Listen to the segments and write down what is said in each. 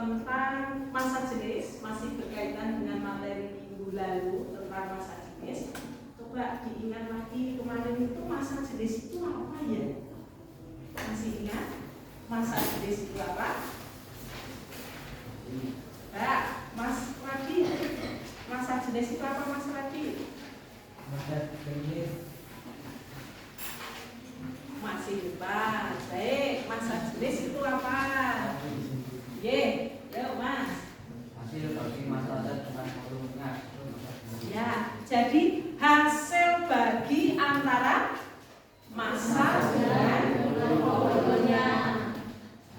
tentang masa jenis, masih berkaitan dengan materi minggu lalu tentang masa jenis. Coba diingat lagi, kemarin itu masa jenis itu apa ya? Masih ingat? Masa jenis itu apa? Nah, Mas Radi, masa jenis itu apa Mas Radi? Masa jenis masih lupa. Baik, masa jenis itu apa? Yuk Mas. hasil bagi masa dengan volumenya. Ya, jadi hasil bagi antara masa dan volumenya.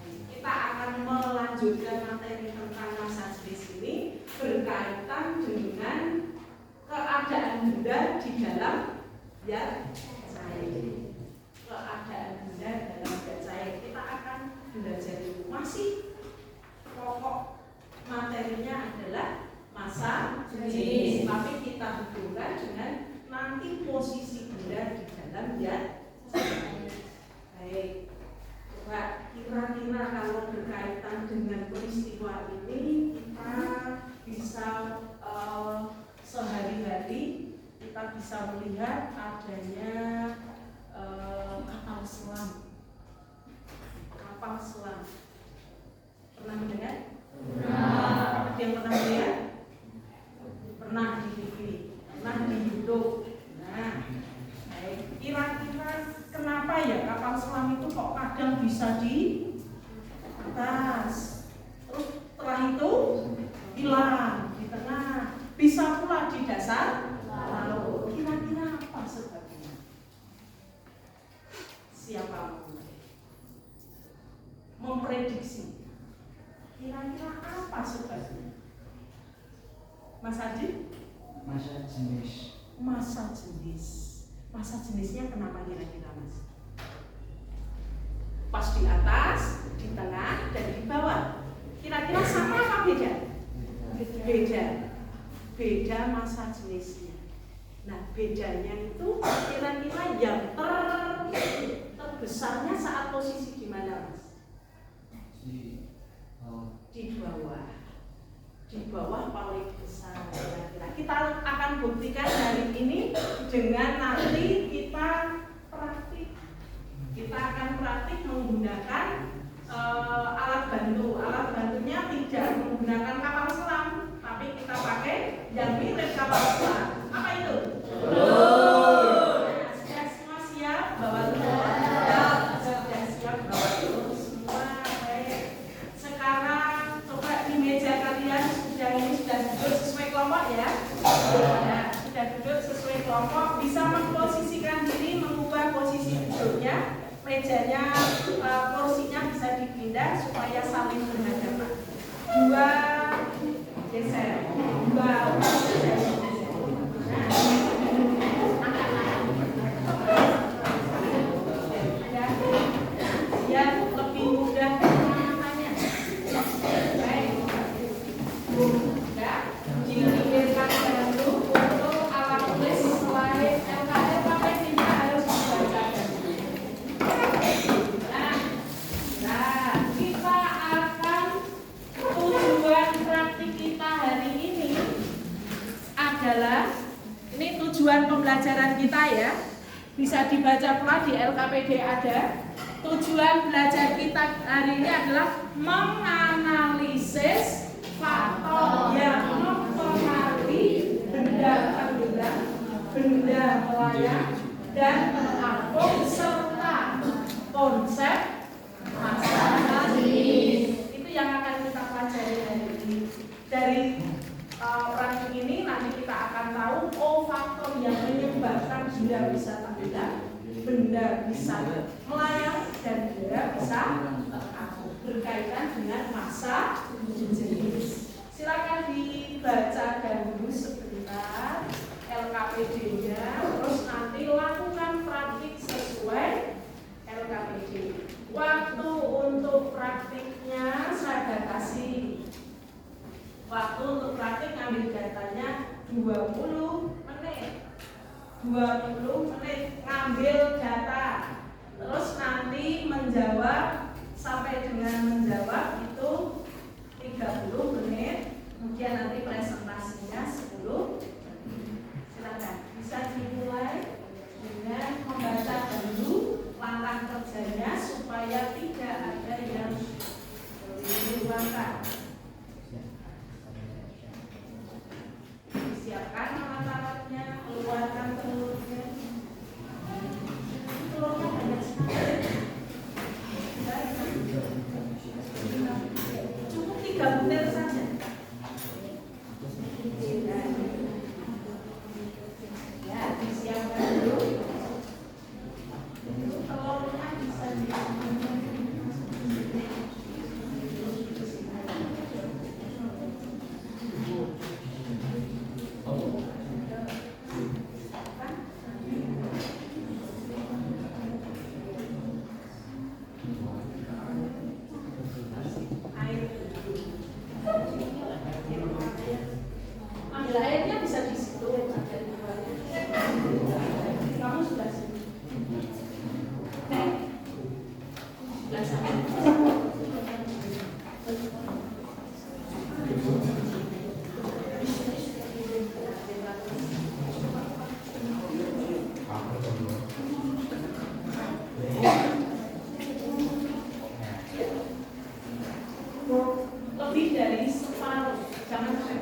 Kita akan melanjutkan materi tentang masa jenis ini berkaitan dengan keadaan benda di dalam zat cair. Keadaan benda dalam zat cair kita akan belajar itu. Masih pokok materinya adalah masa jenis, tapi kita hubungkan dengan nanti posisi benda di dalam zat cair. Baik, coba kira-kira kalau berkaitan dengan peristiwa ini kita bisa sehari-hari kita bisa melihat adanya kapal selam. Kapal selam. Pernah mendengar? Pernah. Ada yang pernah melihat? Pernah di TV, pernah di YouTube. Nah, baik. Kira-kira kenapa ya kapal selam itu kok kadang bisa di atas, terus setelah itu hilang di tengah, bisa pula di dasar laut. Kira-kira apa sebabnya? Siapa memprediksi? Kira-kira apa sebabnya? Mas Adi? Masa jenis Masa jenis. Masa jenisnya kenapa kira-kira Mas? Pas di atas, di tengah, dan di bawah. Kira-kira sama apa beda? Beda. Beda masa jenisnya. Nah, bedanya itu kira-kira yang terbesarnya saat posisi di mana, Mas? Di bawah. Di bawah paling besar kira-kira. Kita akan buktikan hari ini dengan nanti kita praktik. Kita akan praktik menggunakan alat bantu. Alat bantunya tidak menggunakan kapal selam, tapi kita pakai yang mirip kapal selam. Apa itu? Nah, sudah semua siap bawa telur? Sudah siap bawa telur semua. Baik. Sekarang coba di meja kalian sudah duduk sesuai kelompok ya. Nah, sudah duduk sesuai kelompok, bisa memposisikan diri, mengubah posisi duduknya. Mejanya, kursinya bisa dipindah supaya saling berhadapan. Dua geser, dua geser. Ya, lebih mudah mengatanya. Baik, ya, dipikirkan dahulu untuk alat tulis selain LKL pakai tinta harus dibacakan. Nah, kita akan tujuan praktik kita hari ini adalah ini tujuan pembelajaran kita ya. Bisa dibaca pula di LKPD ada. Tujuan belajar kita hari ini adalah menganalisis faktor yang mempengaruhi benda tenggelam, benda melayang, dan mengapung serta konsep masa jenis. Itu yang akan kita pelajari hari ini. Dari praktik ini nanti kita akan tahu faktor yang menyebabkan benda bisa tenggelam, benda bisa melayang, dan benda bisa terapung berkaitan dengan masa jenis. Silakan dibacakan dulu sebentar LKPD-nya, terus nanti lakukan praktik sesuai LKPD. Waktu untuk praktiknya saya kasih. Waktu untuk praktik ngambil datanya 20 menit. 20 menit ngambil data. Terus nanti menjawab sampai dengan menjawab itu 30 Kemudian nanti presentasinya 10 menit. Silakan bisa dimulai dengan membaca dulu langkah kerjanya supaya tidak ada yang dilupakan. Siapkan alat-alatnya, keluarkan telurnya. Telurnya banyak sekali. Cukup 3 butir saja. Ya, disiapkan dulu. Telurnya bisa ambil airnya bisa di situ. Kamu sudah sini. Sudah sampai. Lebih dari separuh, jangan sampai.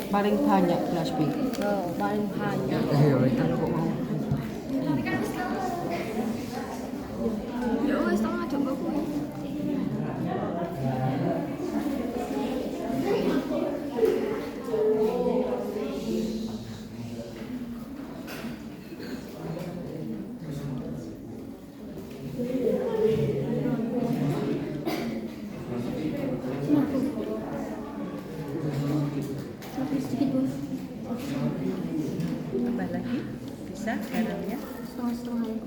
paling banyak kelas B. Oh, paling banyak. Iya, itu kok mau. Ya wes tau ngajak aku. Tambah lagi bisa garamnya. Setengah-setengah.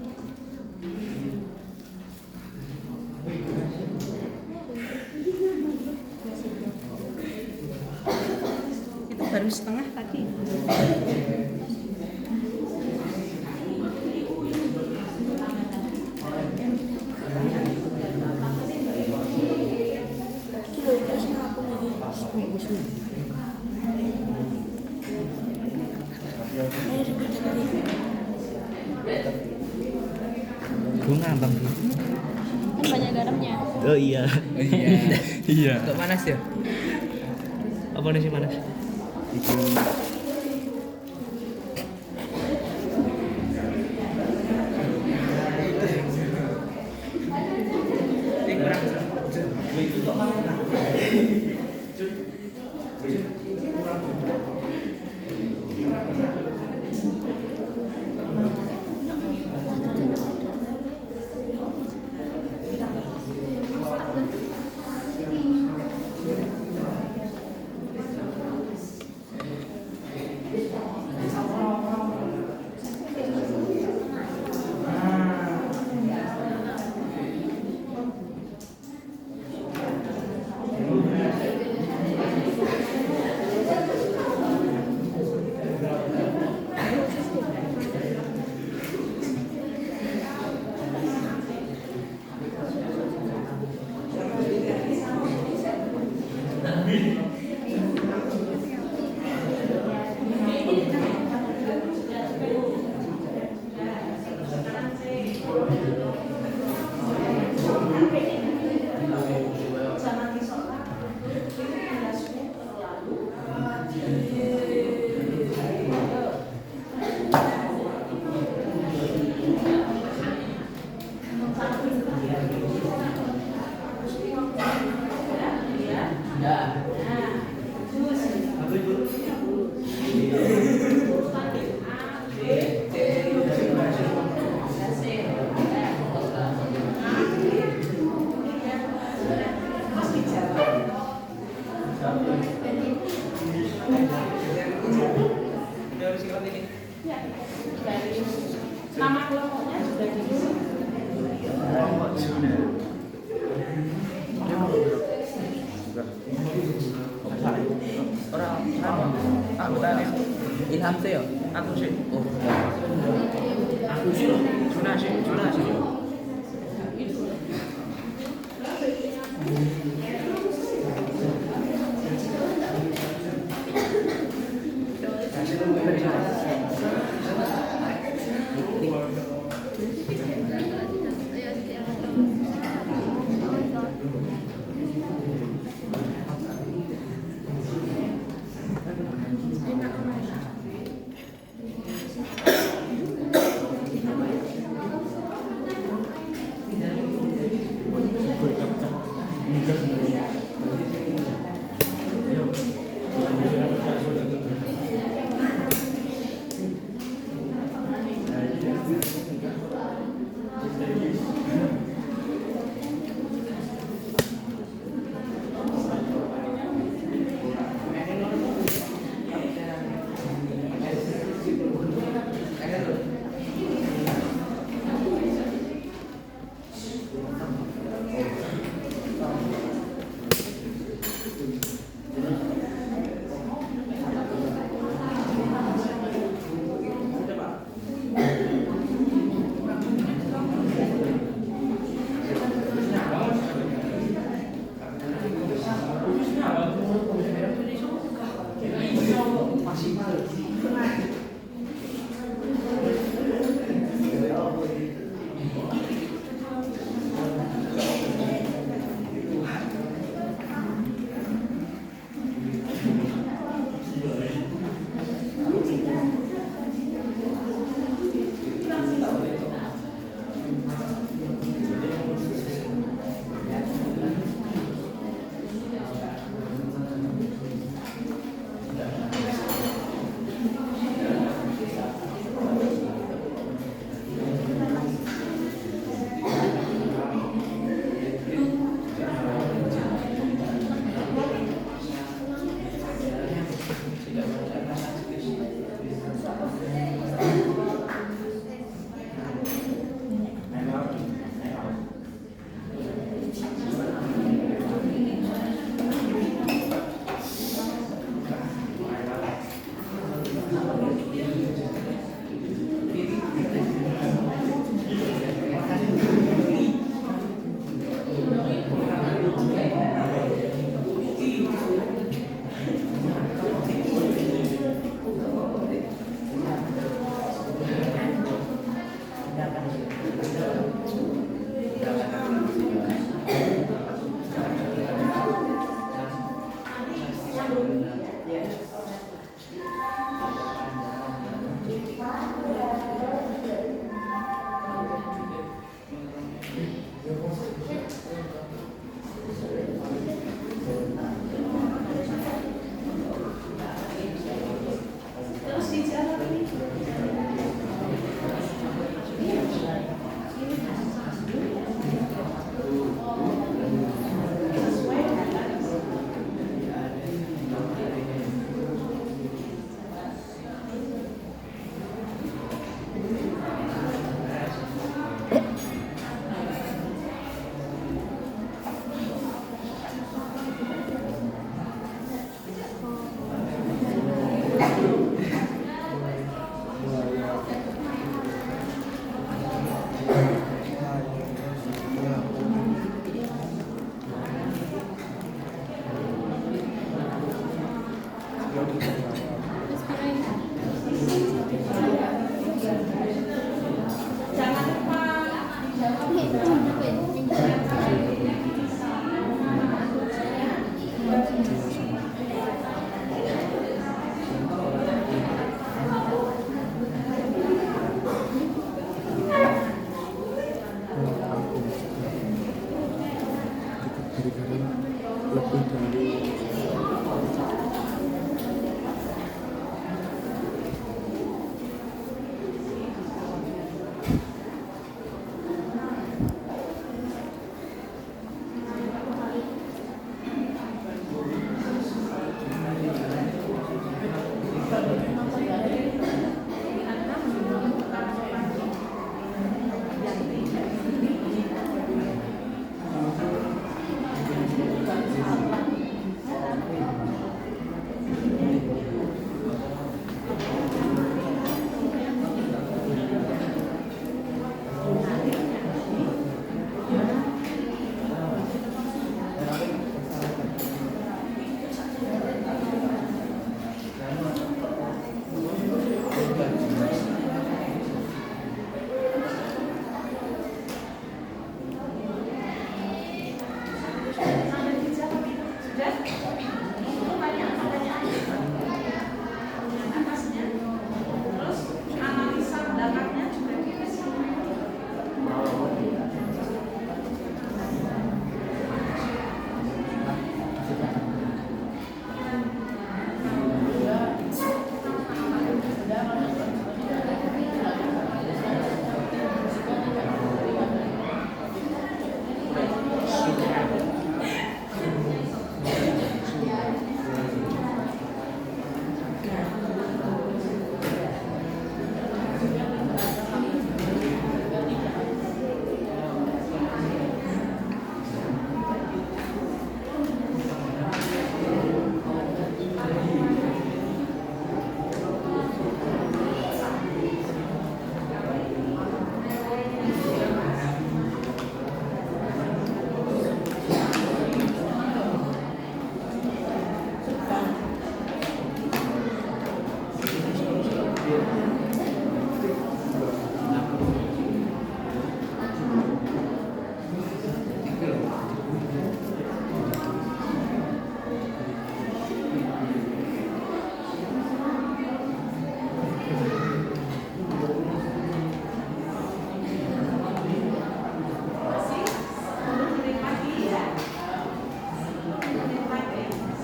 Itu baru setengah tadi. Gue ngambang sih. Kan banyak garamnya. Oh iya. Iya. Untuk panas ya? Apa nih sih panas? Itu Nama kelompoknya sudah ditulis. Aku tadi Ilham tuh ya? Aku sih. Oh. Aku sih. Juna sih.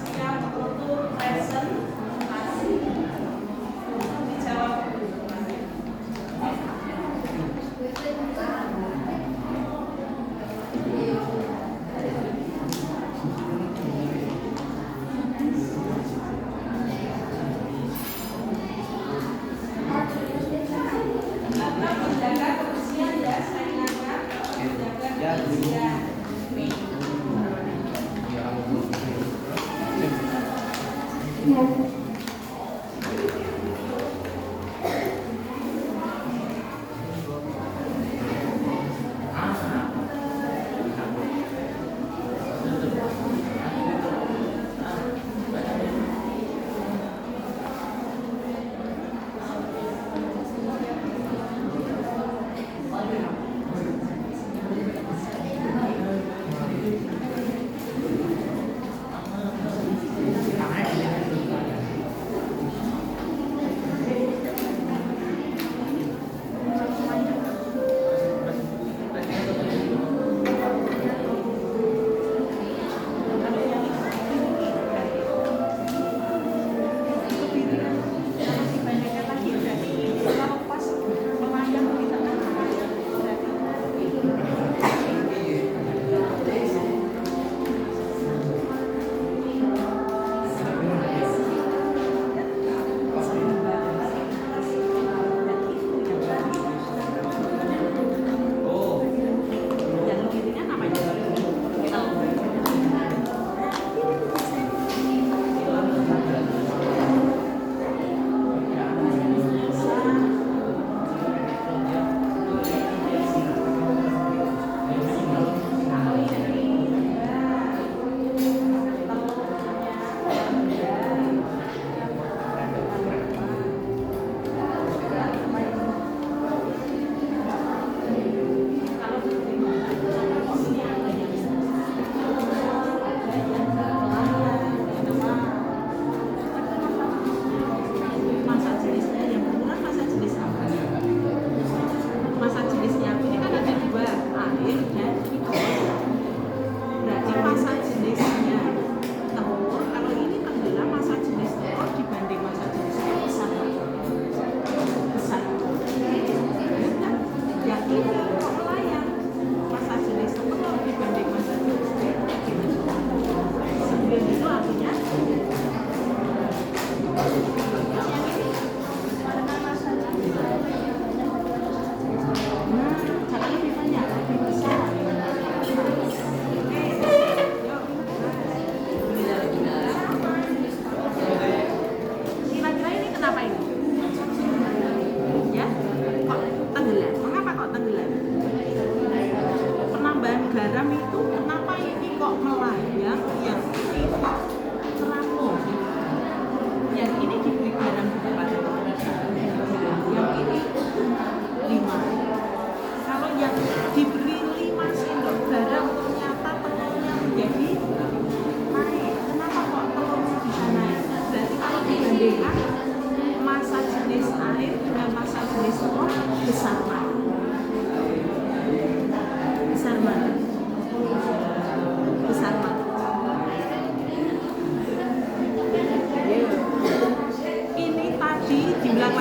Siap untuk presentasi. Dijawab dulu.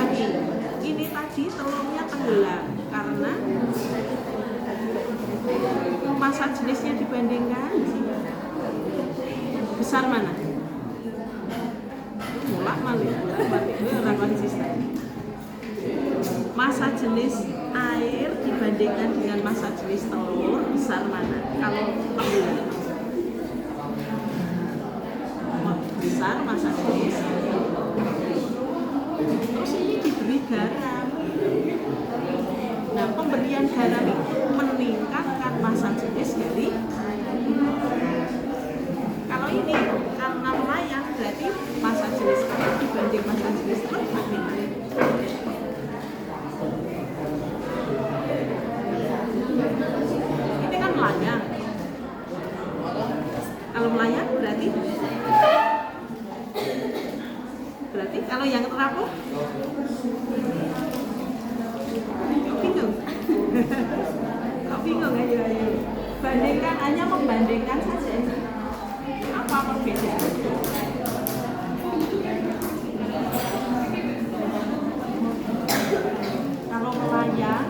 lagi. Ini tadi telurnya tenggelam karena massa jenisnya dibandingkan besar mana? Mulak malik konsisten. Massa jenis air dibandingkan dengan massa jenis telur besar mana? Kalau tenggelam besar massa jenis. Terus ini diberi garam. Nah, pemberian garam itu meningkatkan massa jenis dari. Kalau ini karena melayang berarti massa jenis air dibanding massa jenis telur bagaimana? Ini kan melayang. Kalau melayang berarti kalau yang terapung kok bingung? Kok bingung? Ayo. Bandingkan, hanya membandingkan saja. Apa perbedaan? Kalau melayang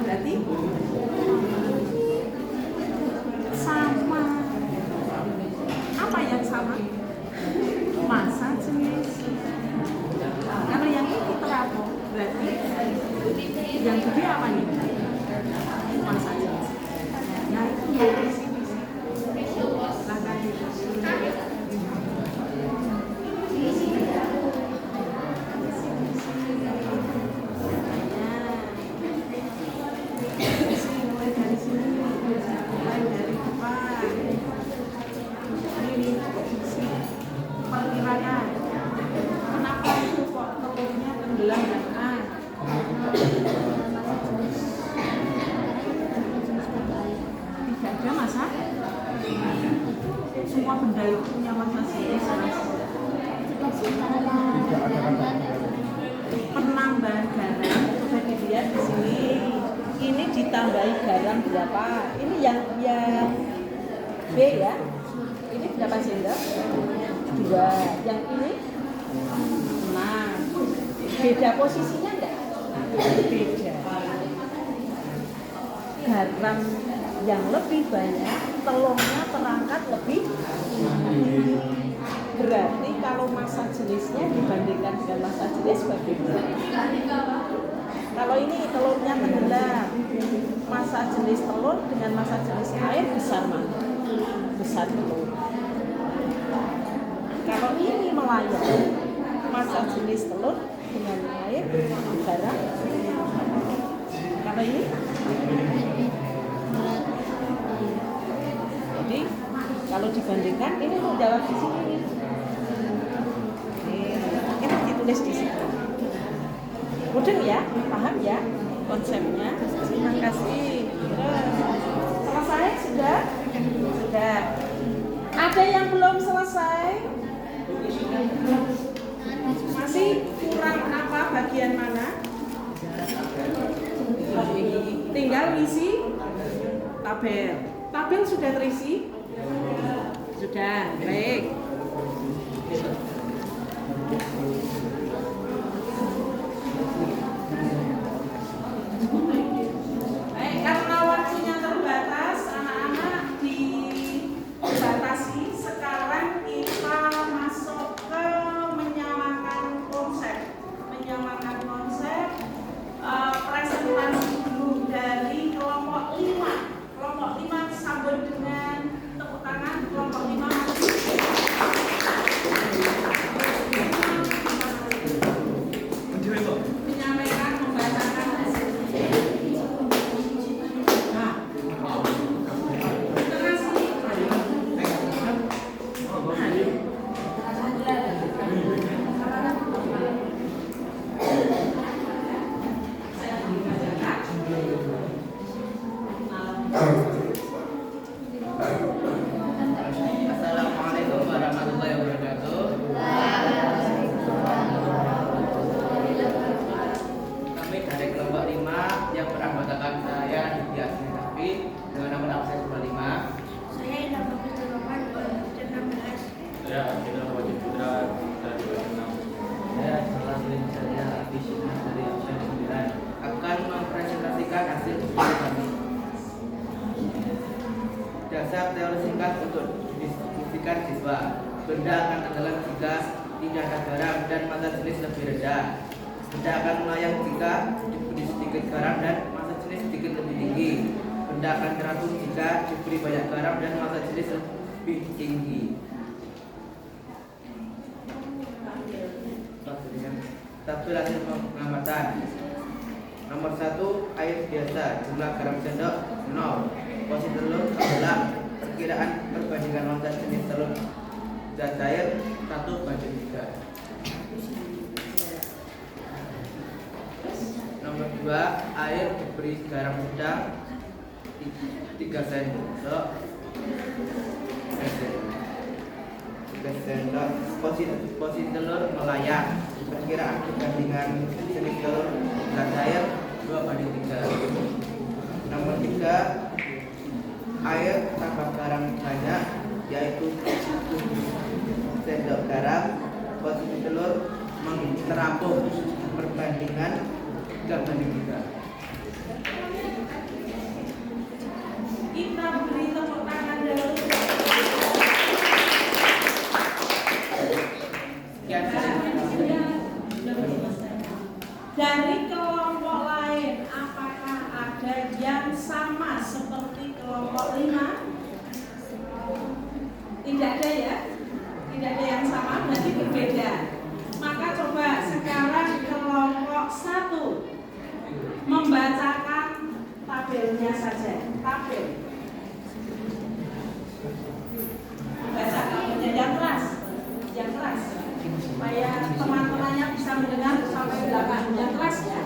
berarti sama. Apa yang sama? Massa jenis. Kalau yang ini terapung berarti yang gede apa nih? Massa jenis. Nah itu dari sini. Silahkan mulai dari sini, mulai dari depan. Ini perkiraan kenapa itu kok telurnya tenggelam dan tidak ada massa. Semua benda itu punya massa jenis. Penambahan garam sudah dilihat di sini. Ini ditambahi garam berapa? Ini yang B ya. Ini berapa sendok? 2. Yang ini 6. Beda posisinya enggak? Beda. Garam yang lebih banyak, telurnya terangkat lebih. Berarti kalau massa jenisnya dibandingkan dengan massa jenis bagaimana? Kalau ini telurnya tenggelam, massa jenis telur dengan massa jenis air besar mana? Besar telur. Kalau ini melayang, massa jenis telur dengan air garam. Kalau ini, jadi kalau dibandingkan ini menjawab di sini. Ini ditulis di sini. Mudeng ya, paham ya konsepnya. Terima kasih. Selesai sudah? Sudah. Ada yang belum selesai? Masih kurang apa bagian mana? Tinggal isi tabel. Tabel sudah terisi? Sudah, baik. Karena waktunya terbatas, anak-anak dibatasi. Sekarang kita masuk ke menyamakan konsep. Presentasi dulu dari kelompok 5. Kelompok 5 disambut dengan tepuk tangan. Kelompok 5 masih. dipahami. Dasar teori singkat untuk didistribusikan siswa. Benda akan tenggelam jika tidak ada garam dan massa jenis lebih rendah. Benda akan melayang jika diberi sedikit garam dan massa jenis sedikit lebih tinggi. Benda akan terapung jika diberi banyak garam dan massa jenis lebih tinggi. Tabel hasil pengamatan. Nomor 1, air biasa, jumlah garam sendok 0. Porsi telur tenggelam, perkiraan perbandingan massa jenis telur dan cair 1:3. Nomor 2, air diberi garam sedang 3 sendok. Porsi telur melayang, perkiraan perbandingan jenis telur dan cair 2:3. Nomor 3, air tambah garam banyak, yaitu 1 sendok garam. Porsi telur terampung, perbandingan 3:3. Kita beri tepuk tangan dulu. Dari kelompok lain, apakah ada yang sama seperti kelompok 5? Tidak ada ya? Tidak ada yang sama, berarti berbeda. Maka coba sekarang kelompok 1 membacakan tabelnya saja. Tabel. Baca tabelnya yang keras. Yang keras. Supaya teman-temannya bisa mendengar sampai belakang. Yang keras ya.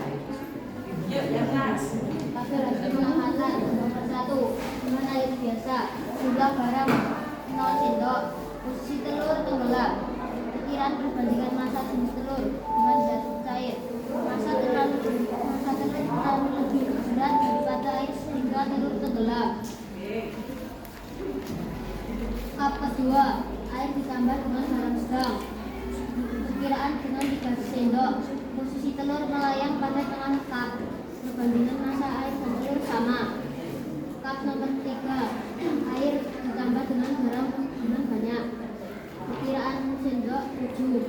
Yuk, yang keras. Tabel hasil pengamatan nomor 1, dengan air biasa, jumlah garam 0 sendok, posisi telur tenggelam, perkiraan perbandingan massa jenis telur dengan zat cair, massa telur lebih berat daripada air sehingga telur tenggelam. Tahap kedua, air ditambah dengan garam sedang, perkiraan dengan 3 sendok, posisi telur melayang pada tengah cup, perbandingan massa air dan telur sama. Cup nomor 3, air ditambah dengan garam dengan banyak, perkiraan sendok 7,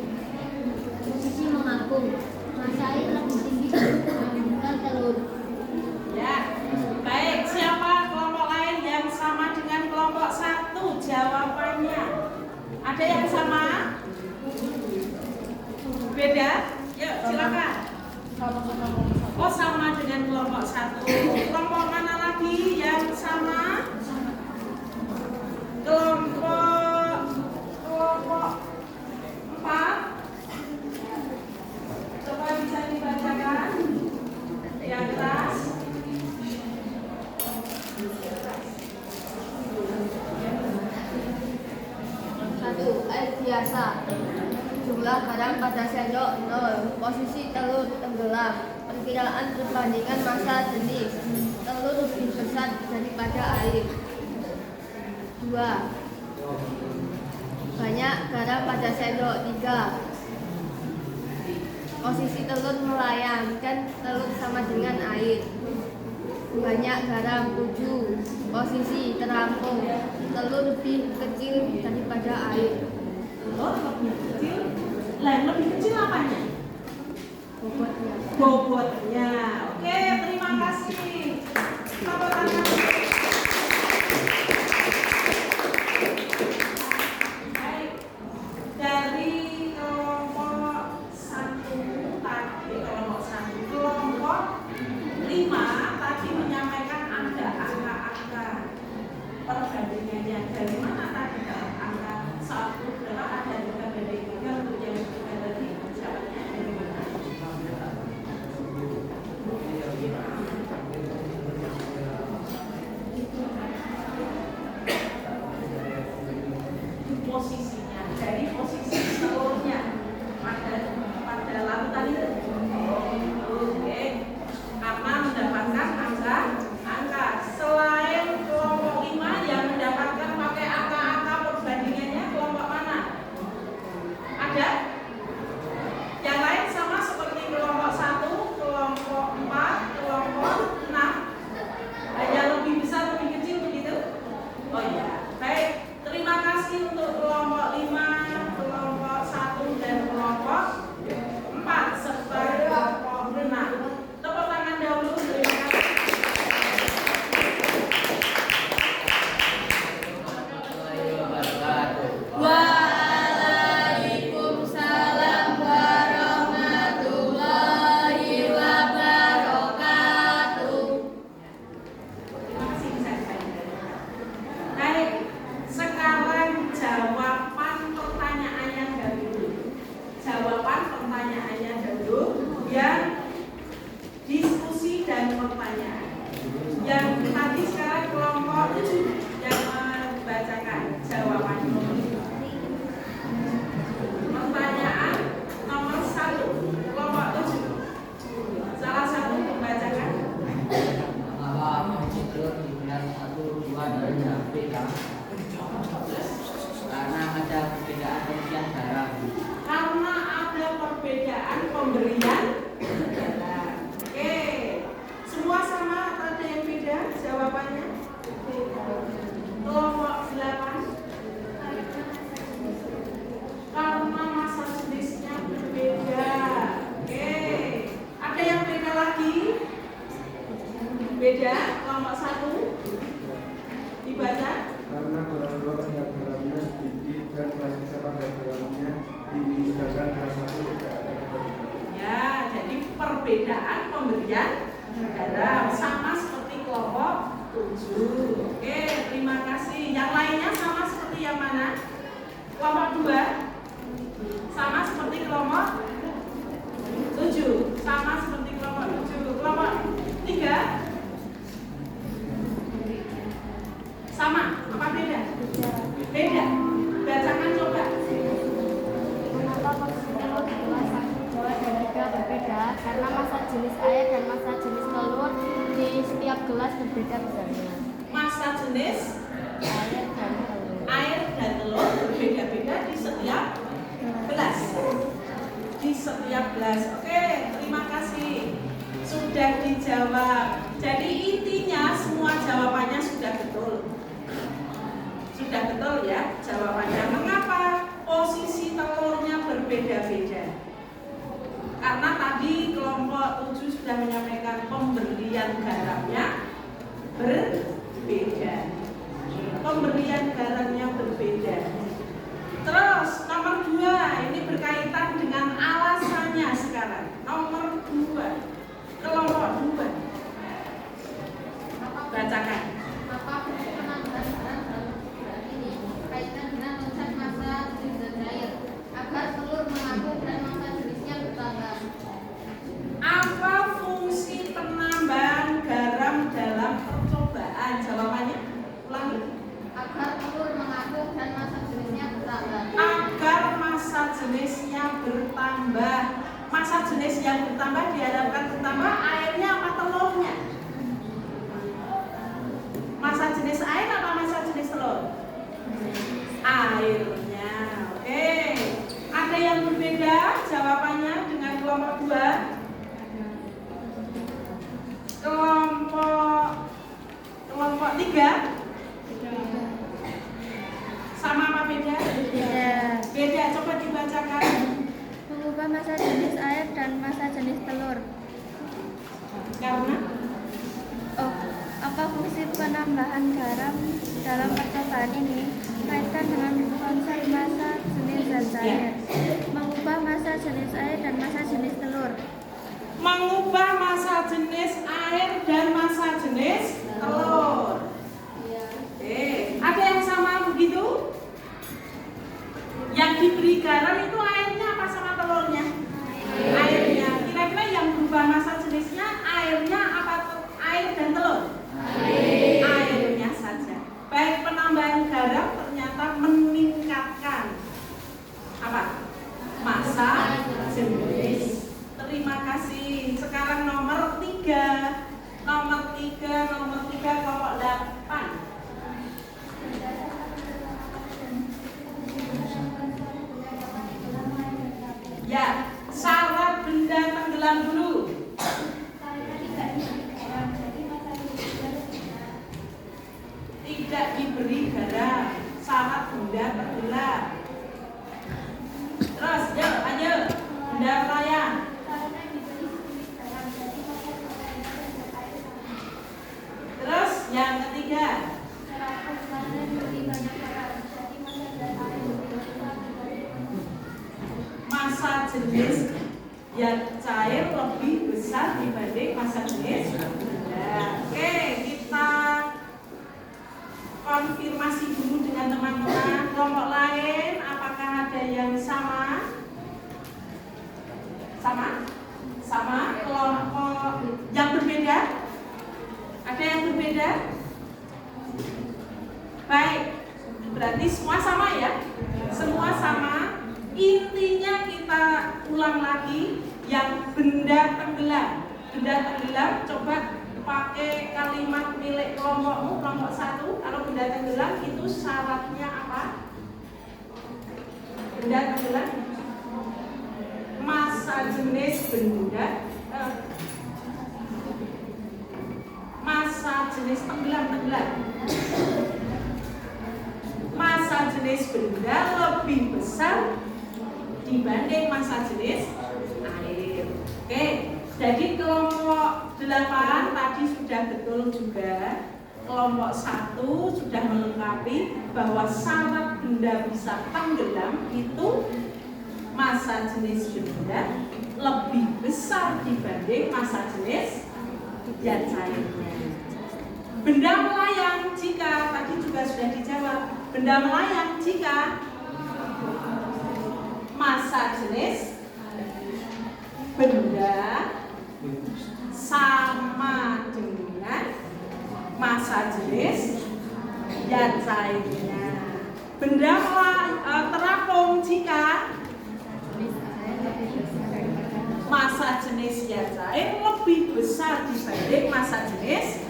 posisi mengapung, massa air lebih tinggi dibandingkan telur. Ya, baik. Siapa kelompok lain yang sama dengan kelompok 1? Jawabannya. Ada yang sama? Beda? Yuk, silakan. Oh, sama dengan kelompok 1. Kelompok mana lagi yang sama? Kelompok 4. Coba bisa dibacakan. Yang keras. Air biasa, jumlah garam pada sendok 0, posisi telur tenggelam, perkiraan perbandingan massa jenis telur lebih besar daripada air. 2, banyak garam pada sendok 3, posisi telur melayang dan telur sama dengan air. Banyak garam 7, posisi terampung, telur lebih kecil daripada air. Oh, lebih kecil. Lah, lebih kecil apanya? Bobotnya. Bobotnya. Oke, terima kasih. Tepuk tangan. Baik. Dari kelompok 1 tadi, kelompok 5 tadi menyampaikan ada angka-angka perbandingannya. Dari mana tadi angka 1 berapa ada juga dari 3 untuk yang 3 tadi jawabnya dari mana? berbeda. Kelompok 1 dibaca. Karena kedua kadar garamnya sedikit dan banyaknya kadar garamnya tinggi, sedangkan garam satu tidak ada perbedaan. Ya, jadi perbedaan pemberian garam sama seperti kelompok 7. Oke, terima kasih. Yang lainnya sama seperti yang mana? Kelompok 2 sama seperti kelompok 7. Sama seperti kelompok 7. Kelompok 3 sama apa beda? Beda. Bacakan coba. Mengapa posisi telur di kelas 1, 2, dan 3 berbeda? Karena massa jenis air dan massa jenis telur di setiap gelas berbeda besarnya. Massa jenis Air dan telur. air dan telur berbeda-beda di setiap gelas. Di setiap gelas. Oke, terima kasih. Sudah dijawab. Jadi intinya semua jawabannya sudah betul. Sudah betul ya jawabannya. Mengapa posisi telurnya berbeda-beda? Karena tadi kelompok 7 sudah menyampaikan pemberian garamnya berbeda. Pemberian garamnya berbeda. Terus nomor 2 ini berkaitan dengan alasannya sekarang. Nomor 2 kelompok 2 bacakan. Maka fungsi penambahan garam dalam perkiraan ini berkaitan dengan loncat massa jenis zat cair agar telur mengapung dan massa jenisnya bertambah. Apa fungsi penambahan garam dalam percobaan? Jawabannya ulangi. Agar telur mengapung dan massa jenisnya bertambah. Agar massa jenisnya bertambah. Massa jenis yang bertambah diharapkan bertambah airnya apa telurnya? Massa jenis air apa massa jenis telur? Airnya. Oke. Ada yang berbeda jawabannya dengan kelompok 2? Kelompok 3? Sama apa beda? Beda. Coba dibacakan. Mengubah massa jenis air dan massa jenis telur. Karena Apa fungsi penambahan garam dalam percobaan ini? Kaitan dengan konsep massa jenis zat cair. Mengubah massa jenis air dan massa jenis telur. mengubah massa jenis air dan massa jenis telur. Oke, ada yang sama begitu? Yang diberi garam itu airnya apa sama telurnya? Airnya. Kira-kira yang berubah massa jenisnya airnya apa air dan telur? Airnya saja. Baik, penambahan garam ternyata meningkatkan apa? Massa jenis. Terima kasih. Sekarang nomor 3 kelompok 8. Ya, syarat benda tenggelam dulu. Tidak diberi garam, syarat benda tenggelam. Terus, yuk, lanjut. Benda raya. Terus, yang ketiga. Massa jenis yang cair lebih besar dibanding massa jenis benda. Oke, kita konfirmasi dulu dengan teman-teman. Kelompok lain, apakah ada yang sama? Sama? Kelompok yang berbeda? Ada yang berbeda? Baik, berarti semua sama ya? Semua sama. Intinya kita ulang lagi yang benda tenggelam. Benda tenggelam coba pakai kalimat milik kelompokmu, kelompok 1. Kalau benda tenggelam itu syaratnya apa? Benda tenggelam massa jenis benda massa jenis tenggelam massa jenis benda lebih besar dibanding massa jenis air. Oke, jadi kelompok 8 8 tadi sudah betul juga. Kelompok 1 sudah melengkapi bahwa syarat benda bisa tenggelam itu massa jenis benda lebih besar dibanding massa jenis zat cairnya. Benda melayang jika, tadi juga sudah dijawab, benda melayang jika massa jenis benda sama dengan massa jenis zat cairnya. Benda terapung jika massa jenis zat cair lebih besar dibanding massa jenis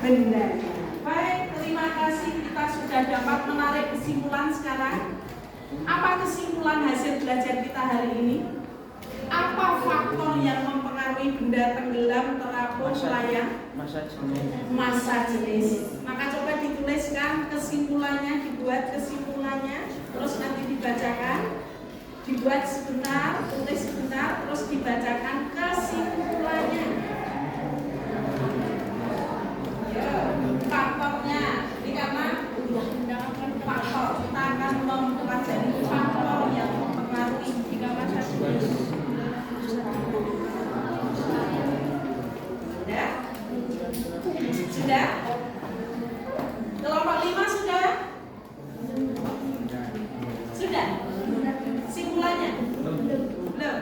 benda. Baik, terima kasih, kita sudah dapat menarik kesimpulan sekarang. Apa kesimpulan hasil belajar kita hari ini? Apa faktor yang mempengaruhi benda tenggelam, terapung, melayang? Massa jenis. Maka coba dituliskan kesimpulannya, dibuat kesimpulannya, terus nanti dibacakan. Dibuat sebentar, tulis sebentar, terus dibacakan kesimpulannya. Faktornya, ini karena faktor, kita akan mempelajari faktor yang mempengaruhi jika massa jenis. Sudah? Kelompok 5 sudah? Sudah? Simpulannya? Belum?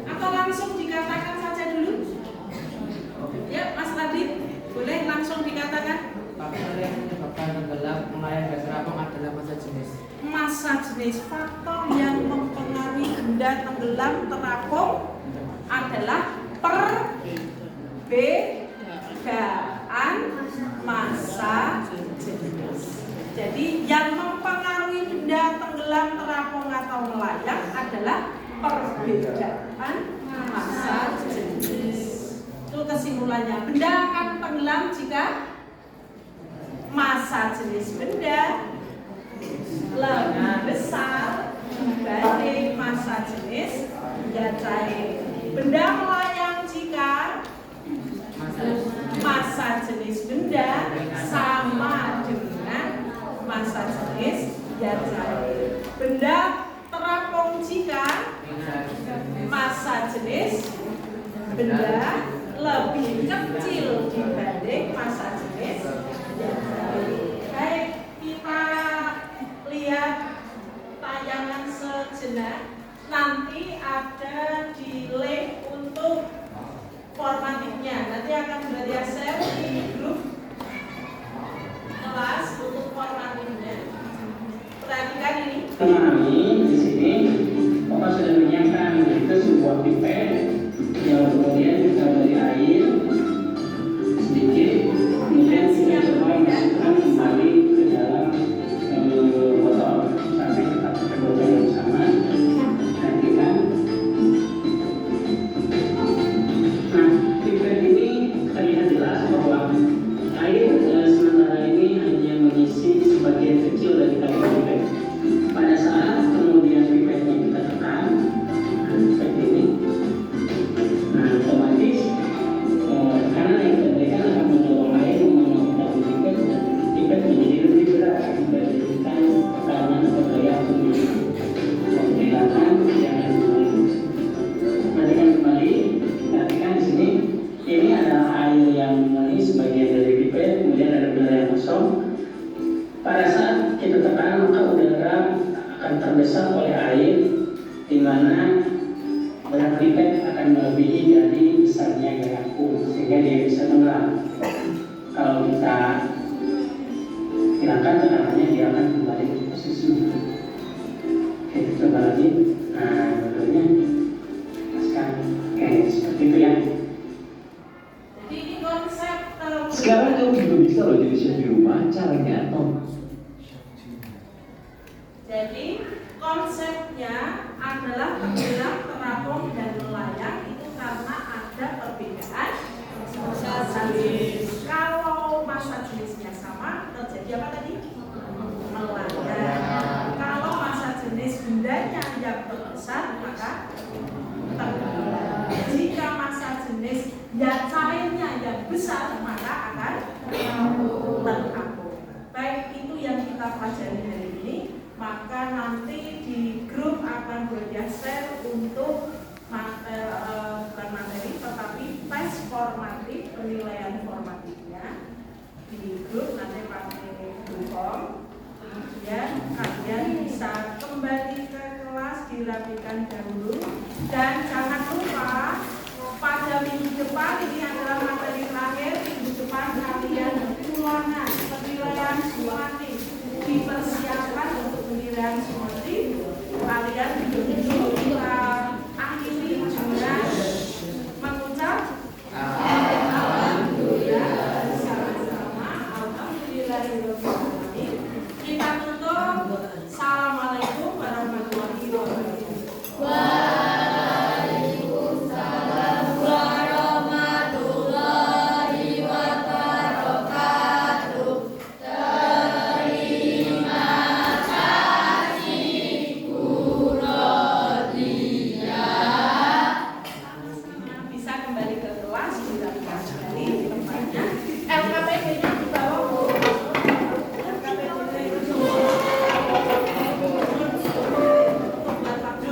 Atau langsung dikatakan saja dulu? Ya, Mas Radit, boleh langsung dikatakan? Faktor yang menyebabkan tenggelam, melayang dan terapung adalah massa jenis. Massa jenis. Faktor yang mempengaruhi benda tenggelam, terapung adalah perbedaan massa jenis. Jadi yang mempengaruhi benda tenggelam, terapung atau melayang adalah perbedaan massa jenis. Itu kesimpulannya. Benda akan tenggelam jika massa jenis benda lebih besar dibanding massa jenis zat cair. Benda melayang jika massa jenis benda sama dengan massa jenis zat cair. Benda terapung jika massa jenis benda lebih kecil dibanding massa jenis zat cair. Baik, kita lihat tayangan sejenak. Nanti ada di link untuk formatifnya. Nanti akan saya share di grup kelas untuk formatifnya. Perhatikan ini. Kami di sini Bapak sudah menyiapkan itu sebuah pipet yang kemudian kita beri air sedikit, kemudian kita coba masukkan kembali ke dalam botol sampai kita pakai botol yang sama. Perhatikan. Nah, pipet ini terlihat jelas bahwa air sementara ini hanya mengisi sebagian kecil dari tabung pipet. Pada saat kemudian pipetnya kita tekan seperti ini, nah otomatis tekanan yang kita berikan akan mendorong air memenuhi tabung pipet dan pipet menjadi lebih berat dibandingkan tekanan atau gaya untuk menghilangkan yang dibalik. Perhatikan kembali, perhatikan di sini. Ini adalah air yang mengalir sebagian dari pipet, kemudian ada udara yang kosong. Pada saat kita tekan, maka udara akan terdesak oleh air, di mana berat pipet akan melebihi dari besarnya garpu, sehingga dia bisa tenggelam. Kalau kita hilangkan tekanannya, dia akan kembali ke posisinya. Oke, coba lagi. Nah, betulnya lepaskan. Oke, seperti itu ya. Jadi ini konsep Sekarang kamu juga bisa loh jadi chef di rumah, caranya Tom. Jadi konsepnya adalah tenggelam, terapung dan melayang itu karena ada perbedaan massa jenis. Kalau massa jenisnya sama, terjadi apa tadi? Melayang. Kalau massa jenis bendanya yang ya cairnya yang besar maka akan terapung. Baik itu yang kita pelajari hari ini, maka nanti di grup akan bergeser untuk bukan materi tetapi tes formatif, penilaian formatifnya di grup nanti pakai Google Form. Kemudian kalian bisa kembali ke kelas, dirapikan dahulu, dan jangan lupa pada minggu depan, ini adalah materi terakhir, minggu depan kalian ulangan penilaian sumatif, dipersiapkan untuk penilaian sumatif. Kalian duduk, kita akhiri dengan mengucap alhamdulillah bersama-sama, alhamdulillahirobbilalamin. Kita tutup. Assalamualaikum warahmatullahi wabarakatuh. Bisa kembali ke kelas, kita kembali.